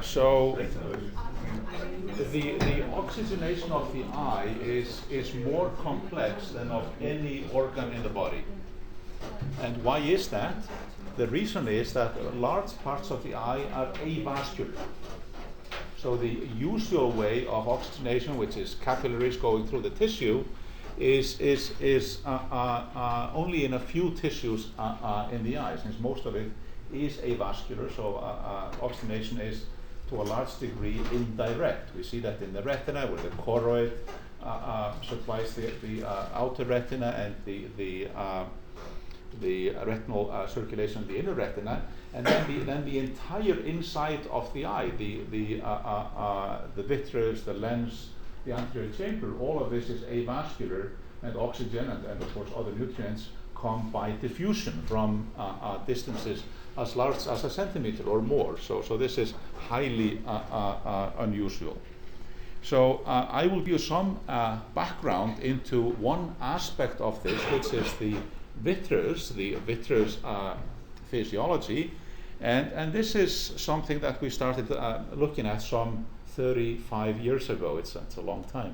So the oxygenation of the eye is more complex than of any organ in the body. And why is that? The reason is that large parts of the eye are avascular. So the usual way of oxygenation, which is capillaries going through the tissue, is only in a few tissues in the eye, since most of it is avascular. So oxygenation is to a large degree indirect. We see that in the retina, where the choroid supplies the outer retina and the retinal circulation of the inner retina, and then the entire inside of the eye, the vitreous, the lens, the anterior chamber, all of this is avascular, and oxygen and of course other nutrients come by diffusion from distances as large as a centimeter or more. So this is highly unusual. So I will give you some background into one aspect of this, which is the vitreous physiology, and this is something that we started looking at some 35 years ago. It's a long time.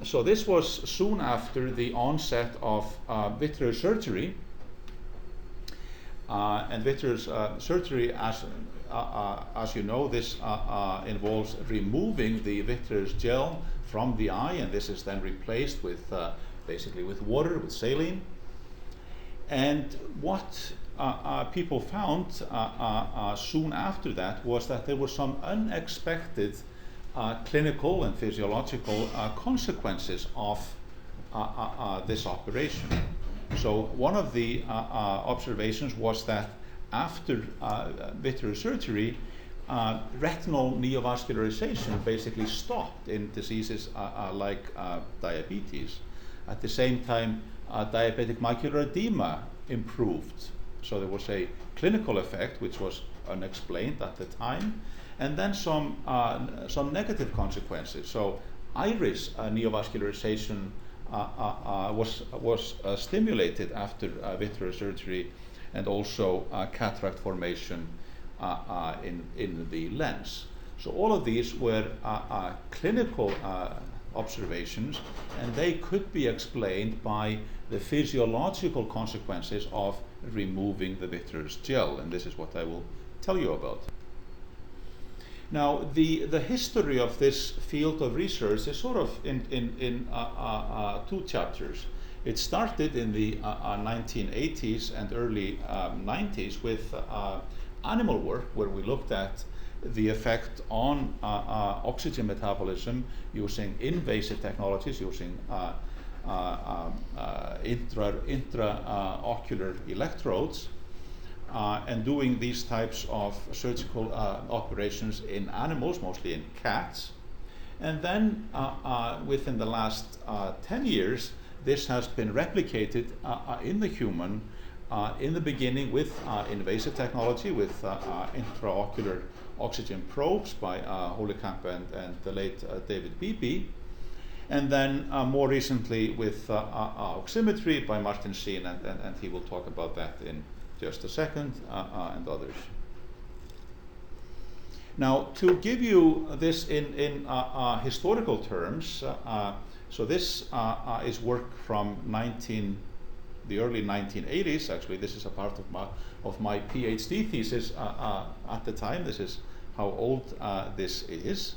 So this was soon after the onset of vitreous surgery, and vitreous surgery, as you know, this involves removing the vitreous gel from the eye, and this is then replaced with basically with water, with saline. And what people found soon after that was that there were some unexpected clinical and physiological consequences of this operation. So one of the observations was that after vitreous surgery, retinal neovascularization basically stopped in diseases like diabetes. At the same time, diabetic macular edema improved. So there was a clinical effect which was unexplained at the time, and then some negative consequences. So iris neovascularization was stimulated after vitreous surgery, and also cataract formation in the lens. So all of these were clinical observations, and they could be explained by the physiological consequences of removing the vitreous gel, and this is what I will tell you about. Now, the history of this field of research is sort of in two chapters. It started in the 1980s and early 90s with animal work, where we looked at the effect on oxygen metabolism using invasive technologies, using intraocular electrodes, and doing these types of surgical operations in animals, mostly in cats. And then within the last 10 years, this has been replicated in the human, in the beginning with invasive technology, with intraocular oxygen probes by Holekamp and the late David Beebe, and then more recently with oximetry by Martin Seen, and he will talk about that in just a second, and others. Now, to give you this in historical terms, so this is work from the early 1980s. Actually, this is a part of my PhD thesis at the time. This is how old this is.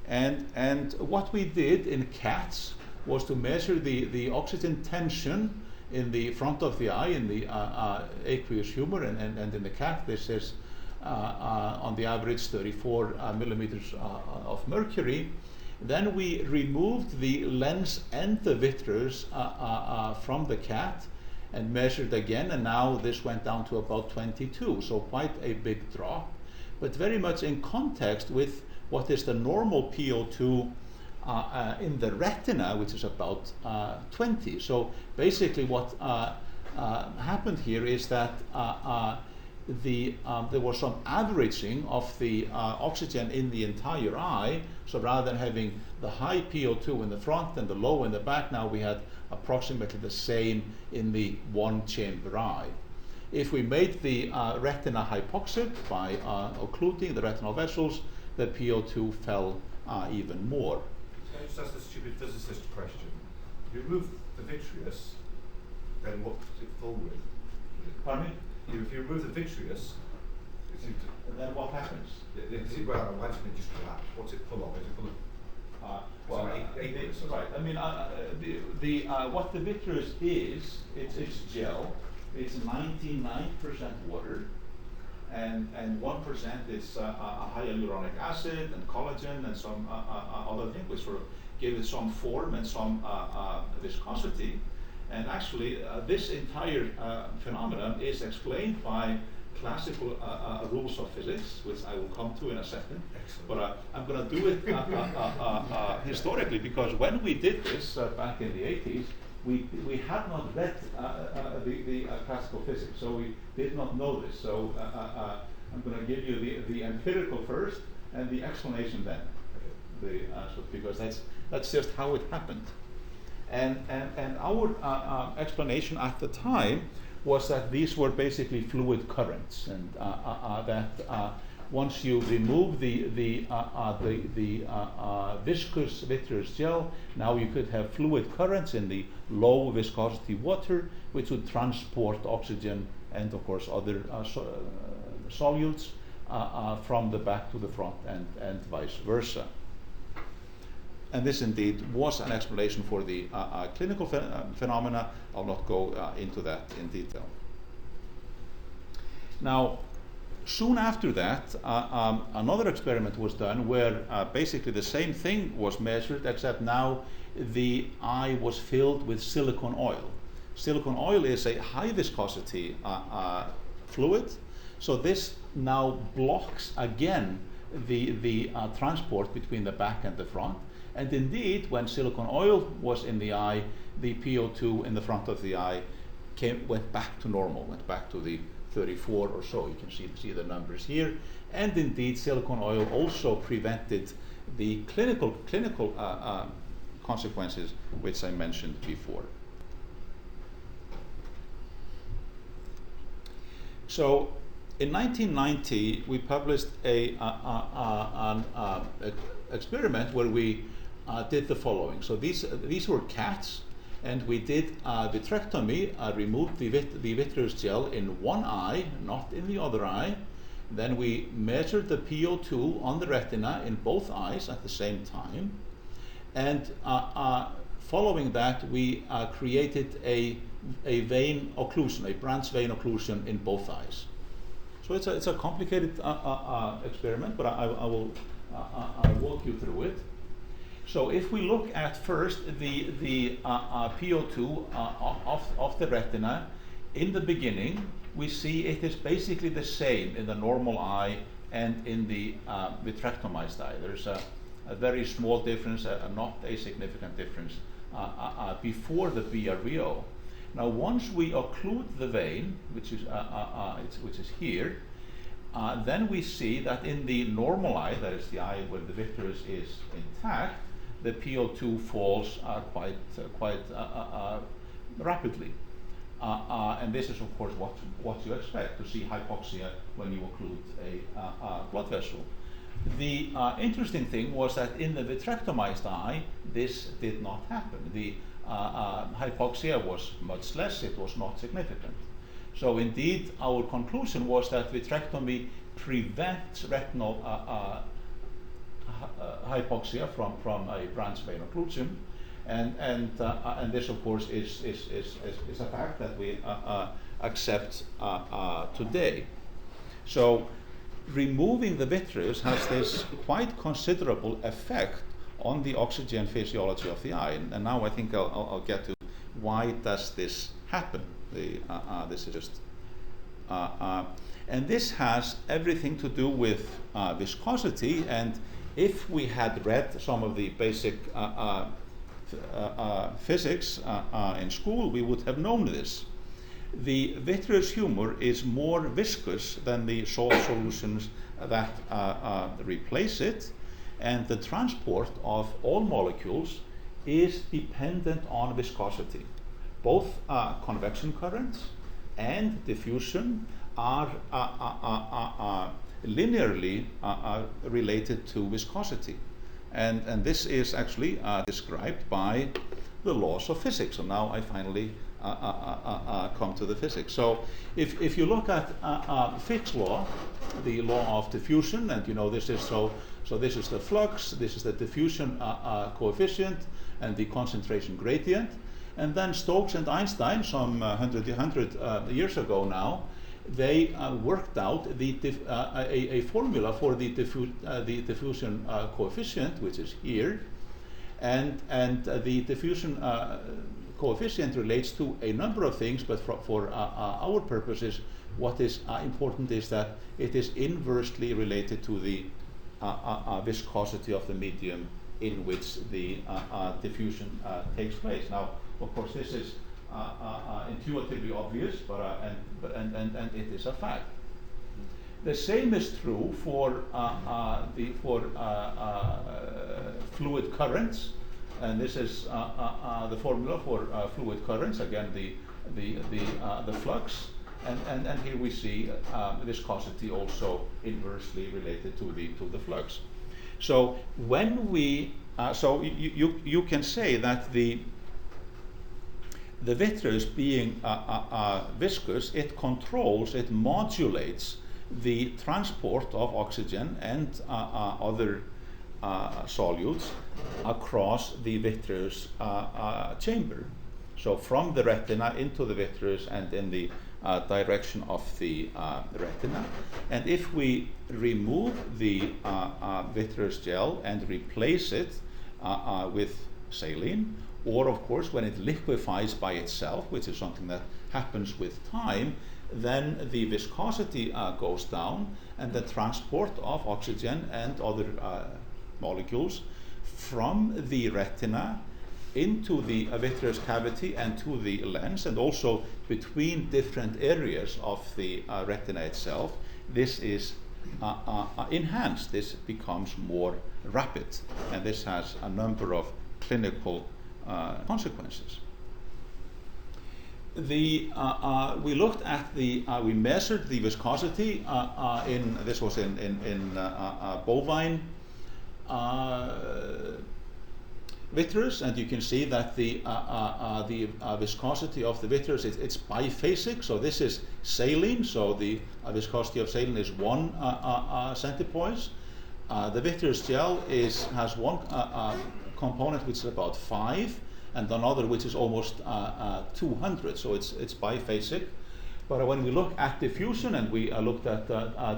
And what we did in cats was to measure the oxygen tension in the front of the eye, in the aqueous humor, and in the cat this is on the average 34 millimeters of mercury. Then we removed the lens and the vitreous from the cat and measured again, and now this went down to about 22, so quite a big drop, but very much in context with what is the normal PO2 in the retina, which is about 20. So basically what happened here is that there was some averaging of the oxygen in the entire eye. So rather than having the high PO2 in the front and the low in the back, now we had approximately the same in the one chamber eye. if we made the retina hypoxic by occluding the retinal vessels, the PO2 fell even more. Can I just ask a stupid physicist question? You remove the vitreous, then what is it full with? Pardon me? If you remove the vitreous, then what happens? Well, why doesn't it just collapse? What's it full of? Is it full of? Right. I mean, what the vitreous is, it's gel. It's 99% water, and 1% is hyaluronic acid and collagen and some other thing, which sort of give it some form and some viscosity. And actually, this entire phenomenon is explained by classical rules of physics, which I will come to in a second. Excellent. But I'm going to do it historically, because when we did this back in the 80s, we had not read the classical physics, so we did not know this. So I'm going to give you the empirical first and the explanation then, because that's just how it happened. And our explanation at the time was that these were basically fluid currents, and that once you remove the viscous vitreous gel, now you could have fluid currents in the low viscosity water, which would transport oxygen and of course other solutes from the back to the front and vice versa. And this indeed was an explanation for the clinical phenomena. I'll not go into that in detail. Now, soon after that, another experiment was done where basically the same thing was measured, except now the eye was filled with silicone oil. Silicone oil is a high viscosity fluid, so this now blocks again the transport between the back and the front. And indeed, when silicone oil was in the eye, the PO2 in the front of the eye went back to normal, went back to the 34 or so. You can see the numbers here. And indeed, silicone oil also prevented the clinical consequences which I mentioned before. So in 1990, we published an experiment where we did the following. So these were cats, and we did vitrectomy, removed the vitreous gel in one eye, not in the other eye. Then we measured the PO2 on the retina in both eyes at the same time. And following that, we created a vein occlusion, a branch vein occlusion in both eyes. So it's a complicated experiment, but I'll walk you through it. So if we look at first the PO2 of the retina, in the beginning we see it is basically the same in the normal eye and in the vitrectomized eye. There's a very small difference, not a significant difference before the BRVO. Now once we occlude the vein, which is here, then we see that in the normal eye, that is the eye where the vitreous is intact, the PO2 falls quite rapidly. And this is of course what you expect to see hypoxia when you occlude a blood vessel. The interesting thing was that in the vitrectomized eye, this did not happen. The hypoxia was much less, it was not significant. So indeed, our conclusion was that vitrectomy prevents retinal hypoxia from a branch vein occlusion, and this of course is a fact that we accept today. So removing the vitreous has this quite considerable effect on the oxygen physiology of the eye, and now I think I'll get to why does this happen. This is just and this has everything to do with viscosity, and if we had read some of the basic physics in school, we would have known this. The vitreous humor is more viscous than the salt solutions that replace it, and the transport of all molecules is dependent on viscosity. Both convection currents and diffusion are linearly related to viscosity. And this is actually described by the laws of physics. So now I finally come to the physics. So if you look at Fick's law, the law of diffusion, and you know this is so this is the flux, this is the diffusion coefficient, and the concentration gradient. And then Stokes and Einstein, some 100 years ago now, they worked out a formula for the diffusion coefficient, which is here, and the diffusion coefficient relates to a number of things, but for our purposes, what is important is that it is inversely related to the viscosity of the medium in which the diffusion takes place. Now, of course, this is intuitively obvious, but it is a fact. The same is true for fluid currents, and this is the formula for fluid currents. Again, the flux, and here we see viscosity also inversely related to the flux. So when we you can say that the vitreous being viscous, it controls, it modulates the transport of oxygen and other solutes across the vitreous chamber. So from the retina into the vitreous and in the direction of the retina. And if we remove the vitreous gel and replace it with saline, or of course when it liquefies by itself, which is something that happens with time, then the viscosity goes down, and the transport of oxygen and other molecules from the retina into the vitreous cavity and to the lens, and also between different areas of the retina itself, this is enhanced. This becomes more rapid, and this has a number of clinical consequences. We looked at we measured the viscosity this was in bovine vitreous, and you can see that the viscosity of the vitreous, it's biphasic. So this is saline, so the viscosity of saline is 1 centipoise. The vitreous gel has one component which is about 5, and another which is almost 200. So it's biphasic. But when we look at diffusion, and we looked at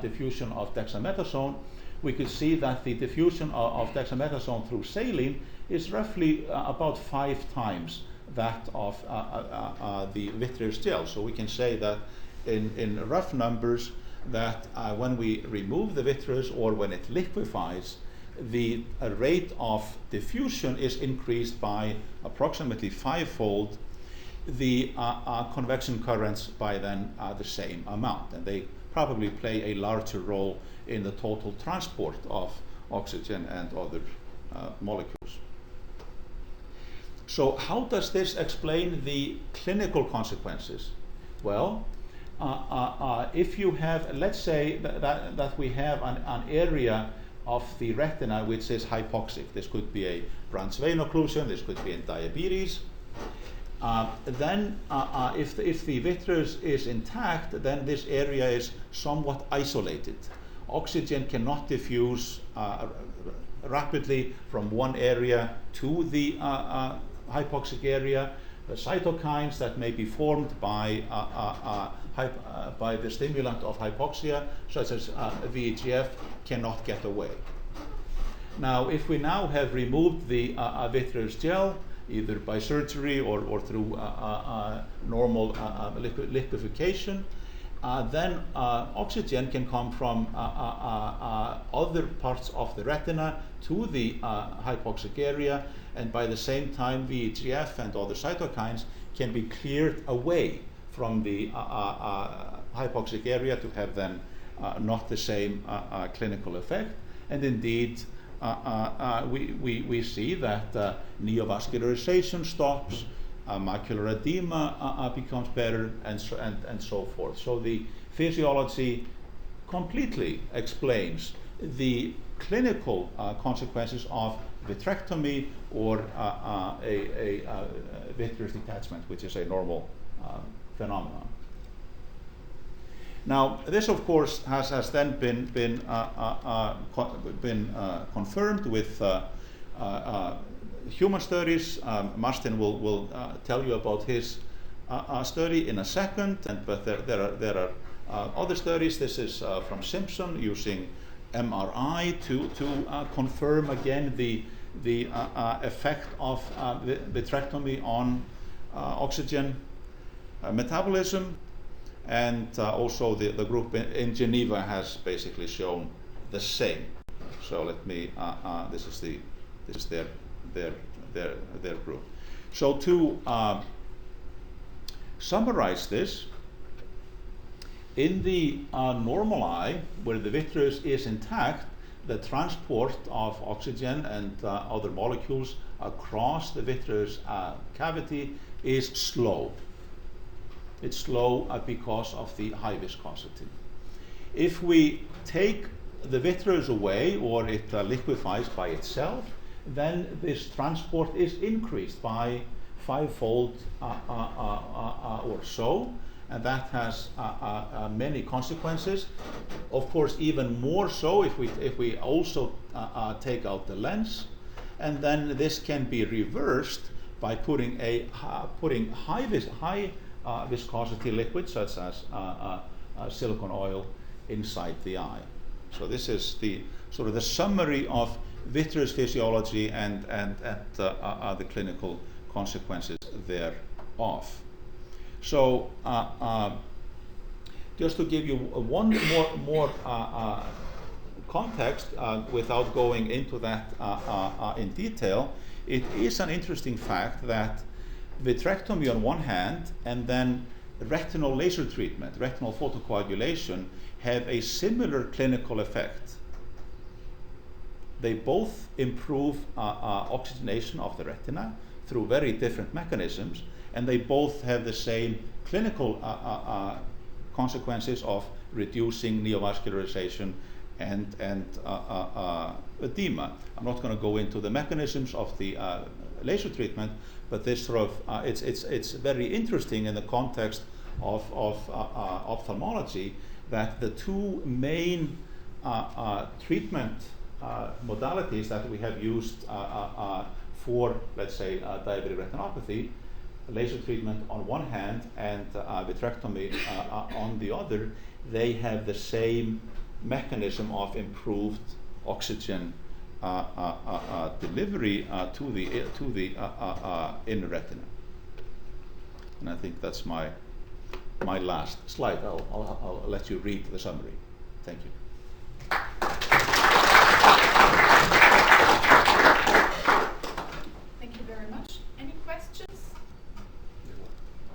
diffusion of dexamethasone, we could see that the diffusion of dexamethasone through saline is roughly about 5 times that of the vitreous gel. So we can say that in rough numbers that when we remove the vitreous or when it liquefies, the rate of diffusion is increased by approximately 5-fold, the convection currents by then the same amount, and they probably play a larger role in the total transport of oxygen and other molecules. So how does this explain the clinical consequences? Well, if you have, let's say that we have an area of the retina which is hypoxic. This could be a branch vein occlusion, this could be in diabetes. Then if the vitreous is intact, then this area is somewhat isolated. Oxygen cannot diffuse rapidly from one area to the hypoxic area. The cytokines that may be formed by the stimulant of hypoxia, such as VEGF, cannot get away. Now, if we now have removed the vitreous gel, either by surgery or through normal liquefaction, then oxygen can come from other parts of the retina to the hypoxic area, and by the same time VEGF and other cytokines can be cleared away from the hypoxic area to have then not the same clinical effect. And indeed, we see that neovascularization stops, macular edema becomes better, and so forth. So the physiology completely explains the clinical consequences of vitrectomy or a vitreous detachment, which is a normal phenomenon. Now, this, of course, has then been confirmed with human studies. Martin will tell you about his study in a second, but there are other studies. This is from Simpson using MRI to confirm again the effect of vitrectomy on oxygen metabolism, and also the group in Geneva has basically shown the same. So let me. This is their group. So to summarize this, in the normal eye, where the vitreous is intact, the transport of oxygen and other molecules across the vitreous cavity is slow. It's slow because of the high viscosity. If we take the vitreous away, or it liquefies by itself, then this transport is increased by 5-fold or so, and that has many consequences. Of course, even more so if we also take out the lens, and then this can be reversed by putting high viscosity liquid, such as silicone oil, inside the eye. So this is the sort of the summary of vitreous physiology and the clinical consequences thereof. So just to give you one more context, without going into that in detail, it is an interesting fact that vitrectomy on one hand and then retinal laser treatment, retinal photocoagulation, have a similar clinical effect. They both improve oxygenation of the retina through very different mechanisms, and they both have the same clinical consequences of reducing neovascularization and edema. I'm not going to go into the mechanisms of the laser treatment, but this sort of it's very interesting in the context of ophthalmology that the two main treatment modalities that we have used for, let's say, diabetic retinopathy, laser treatment on one hand and vitrectomy on the other, they have the same mechanism of improved oxygen delivery to the inner retina. And I think that's my last slide. I'll let you read the summary. Thank you.